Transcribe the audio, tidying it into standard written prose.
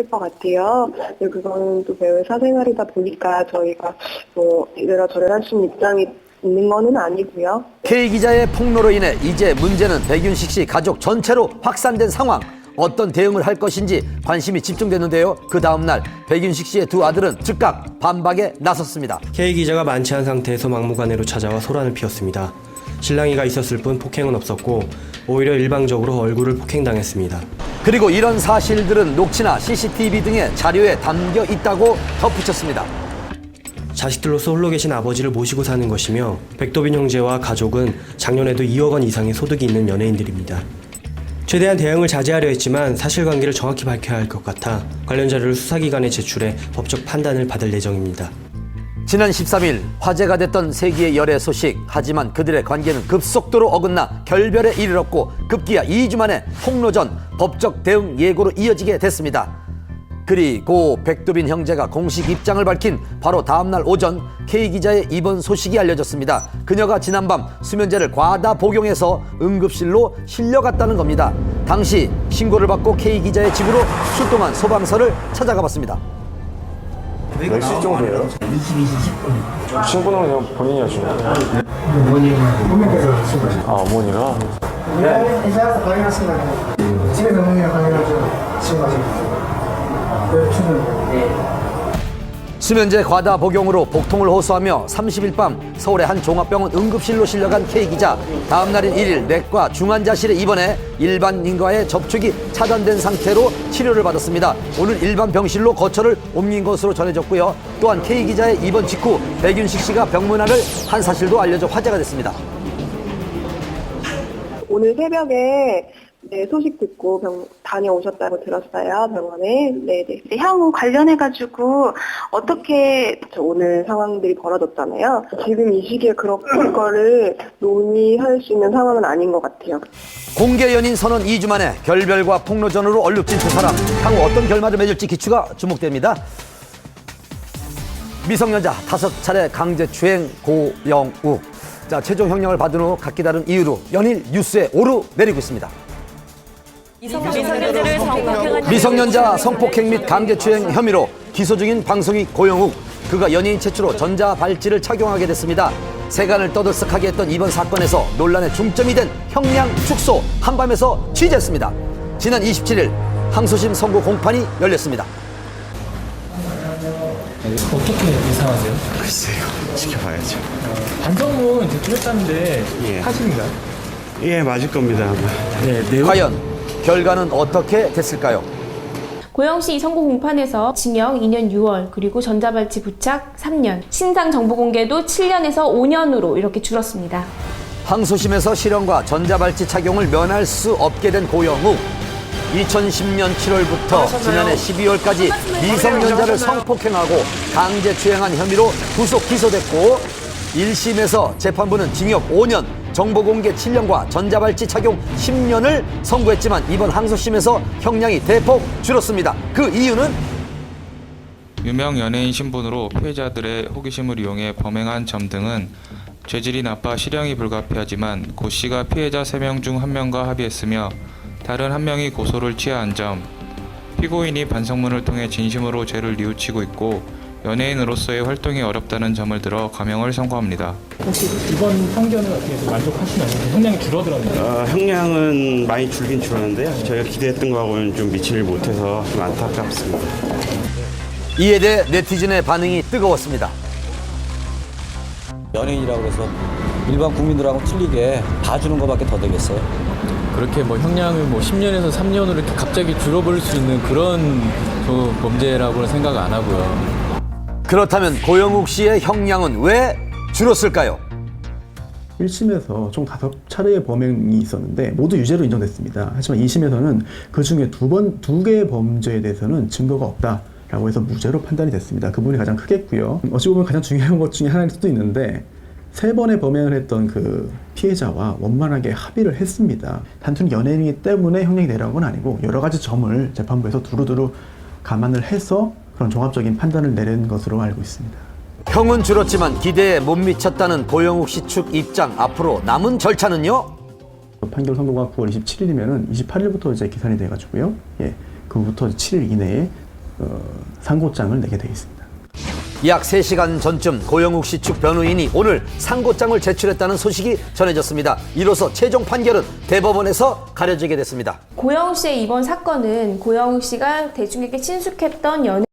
것 같아요. 근데 그거는 또 배우의 사생활이다 보니까 저희가 뭐 이래라 할 수 있는 입장이 있는 거는 아니고요. K 기자의 폭로로 인해 이제 문제는 백윤식 씨 가족 전체로 확산된 상황. 어떤 대응을 할 것인지 관심이 집중됐는데요. 그 다음날 백윤식 씨의 두 아들은 즉각 반박에 나섰습니다. K 기자가 만취한 상태에서 막무가내로 찾아와 소란을 피웠습니다. 실랑이가 있었을 뿐 폭행은 없었고 오히려 일방적으로 얼굴을 폭행당했습니다. 그리고 이런 사실들은 녹취나 CCTV 등의 자료에 담겨 있다고 덧붙였습니다. 자식들로서 홀로 계신 아버지를 모시고 사는 것이며 백도빈 형제와 가족은 작년에도 2억 원 이상의 소득이 있는 연예인들입니다. 최대한 대응을 자제하려 했지만 사실관계를 정확히 밝혀야 할 것 같아 관련 자료를 수사기관에 제출해 법적 판단을 받을 예정입니다. 지난 13일 화제가 됐던 세기의 열애 소식. 하지만 그들의 관계는 급속도로 어긋나 결별에 이르렀고 급기야 2주 만에 폭로전 법적 대응 예고로 이어지게 됐습니다. 그리고 백도빈 형제가 공식 입장을 밝힌 바로 다음날 오전 K기자의 입원 소식이 알려졌습니다. 그녀가 지난밤 수면제를 과다 복용해서 응급실로 실려갔다는 겁니다. 당시 신고를 받고 K기자의 집으로 출동한 소방서를 찾아가 봤습니다. 몇 시 정도예요? 22시 10분. 신고는 그냥 본인이 하신 거예요? 어머니가 신고하셨어요. 아, 어머니가? 네. 이사해서 확인하신다고. 집에서 어머니가 확인하셔서 신고하셨어요. 수면제 과다 복용으로 복통을 호소하며 30일 밤 서울의 한 종합병원 응급실로 실려간 K기자. 다음 날인 1일 내과 중환자실에 입원해 일반인과의 접촉이 차단된 상태로 치료를 받았습니다. 오늘 일반 병실로 거처를 옮긴 것으로 전해졌고요. 또한 K기자의 입원 직후 백윤식 씨가 병문안을 한 사실도 알려져 화제가 됐습니다. 오늘 새벽에 소식 듣고 다녀오셨다고 들었어요, 병원에. 네네. 향후 관련해가지고 어떻게 오늘 상황들이 벌어졌잖아요. 지금 이 시기에 그런 거를 논의할 수 있는 상황은 아닌 것 같아요. 공개 연인 선언 2주 만에 결별과 폭로전으로 얼룩진 두 사람. 향후 어떤 결말을 맺을지 기추가 주목됩니다. 미성년자 5차례 강제추행 고영욱. 자, 최종 형량을 받은 후 각기 다른 이유로 연일 뉴스에 오르내리고 있습니다. 미성년자 성폭행 및 강제추행 혐의로 기소 중인 방송인 고영욱. 그가 연예인 최초로 전자발찌를 착용하게 됐습니다. 세간을 떠들썩하게 했던 이번 사건에서 논란의 중점이 된 형량 축소 한밤에서 취재했습니다. 지난 27일 항소심 선고 공판이 열렸습니다. 어떻게 예상하세요? 글쎄요, 지켜봐야죠. 반성문 제출했다는데 예. 사실인가요? 예, 맞을 겁니다, 아마. 네, 과연 결과는 어떻게 됐을까요? 고영 씨 선고 공판에서 징역 2년 6월, 그리고 전자발찌 부착 3년, 신상 정보 공개도 7년에서 5년으로 이렇게 줄었습니다. 항소심에서 실형과 전자발찌 착용을 면할 수 없게 된 고영욱. 2010년 7월부터 지난해 12월까지 미성년자를 성폭행하고 강제추행한 혐의로 구속 기소됐고 1심에서 재판부는 징역 5년, 정보공개 7년과 전자발찌 착용 10년을 선고했지만 이번 항소심에서 형량이 대폭 줄었습니다. 그 이유는 유명 연예인 신분으로 피해자들의 호기심을 이용해 범행한 점 등은 죄질이 나빠 실형이 불가피하지만 고 씨가 피해자 3명 중 1명과 합의했으며 다른 1명이 고소를 취하한 점, 피고인이 반성문을 통해 진심으로 죄를 뉘우치고 있고 연예인으로서의 활동이 어렵다는 점을 들어 감형을 선고합니다. 혹시 이번 판결은 어떻게 해서 만족하시나요? 형량이 줄어들었나요? 형량은 많이 줄긴 줄었는데요. 저희가 기대했던 거하고는 좀 미치를 못해서 좀 안타깝습니다. 이에 대해 네티즌의 반응이 뜨거웠습니다. 연예인이라고 해서 일반 국민들하고 틀리게 봐주는 것밖에 더 되겠어요? 그렇게 뭐 형량을 뭐 10년에서 3년으로 이렇게 갑자기 줄어버릴 수 있는 그런 범죄라고는 생각 안 하고요. 그렇다면 고영욱 씨의 형량은 왜 줄었을까요? 1심에서 총 5차례의 범행이 있었는데 모두 유죄로 인정됐습니다. 하지만 2심에서는 그 중에 두 개의 범죄에 대해서는 증거가 없다라고 해서 무죄로 판단이 됐습니다. 그 부분이 가장 크겠고요. 어찌 보면 가장 중요한 것 중에 하나일 수도 있는데 3번의 범행을 했던 그 피해자와 원만하게 합의를 했습니다. 단순히 연예인이기 때문에 형량이 내려간 건 아니고 여러 가지 점을 재판부에서 두루두루 감안을 해서 그런 종합적인 판단을 내린 것으로 알고 있습니다. 형은 줄었지만 기대에 못 미쳤다는 고영욱 씨 측 입장. 앞으로 남은 절차는요? 판결 선고가 9월 27일이면은 28일부터 이제 기산이 돼가지고요. 예, 그부터 7일 이내에 상고장을 내게 되어 있습니다. 약 3시간 전쯤 고영욱 씨 측 변호인이 오늘 상고장을 제출했다는 소식이 전해졌습니다. 이로써 최종 판결은 대법원에서 가려지게 됐습니다. 고영욱 씨의 이번 사건은 고영욱 씨가 대중에게 친숙했던 연예